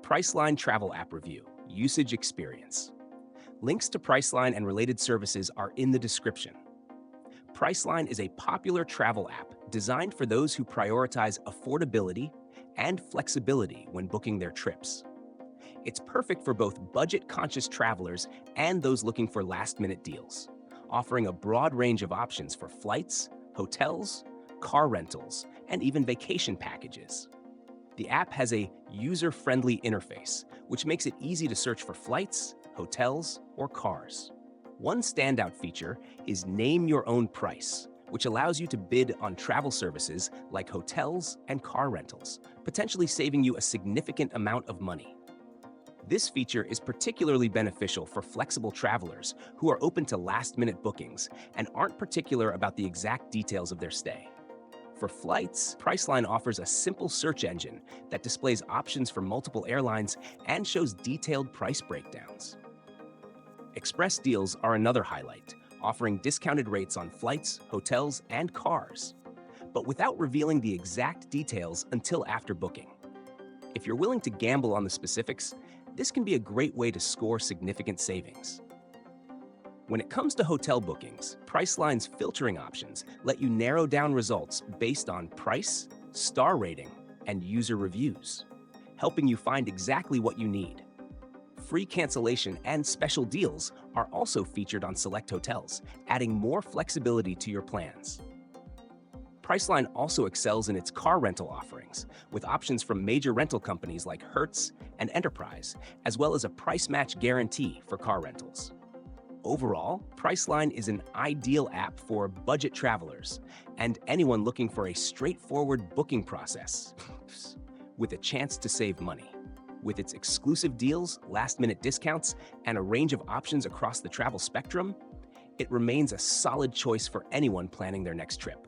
Priceline Travel App Review, Usage Experience. Links to Priceline and related services are in the description. Priceline is a popular travel app designed for those who prioritize affordability and flexibility when booking their trips. It's perfect for both budget-conscious travelers and those looking for last-minute deals, offering a broad range of options for flights, hotels, car rentals, and even vacation packages. The app has a user-friendly interface, which makes it easy to search for flights, hotels, or cars. One standout feature is Name Your Own Price, which allows you to bid on travel services like hotels and car rentals, potentially saving you a significant amount of money. This feature is particularly beneficial for flexible travelers who are open to last-minute bookings and aren't particular about the exact details of their stay. For flights, Priceline offers a simple search engine that displays options for multiple airlines and shows detailed price breakdowns. Express deals are another highlight, offering discounted rates on flights, hotels, and cars, but without revealing the exact details until after booking. If you're willing to gamble on the specifics, this can be a great way to score significant savings. When it comes to hotel bookings, Priceline's filtering options let you narrow down results based on price, star rating, and user reviews, helping you find exactly what you need. Free cancellation and special deals are also featured on select hotels, adding more flexibility to your plans. Priceline also excels in its car rental offerings, with options from major rental companies like Hertz and Enterprise, as well as a price match guarantee for car rentals. Overall, Priceline is an ideal app for budget travelers and anyone looking for a straightforward booking process with a chance to save money. With its exclusive deals, last-minute discounts, and a range of options across the travel spectrum, it remains a solid choice for anyone planning their next trip.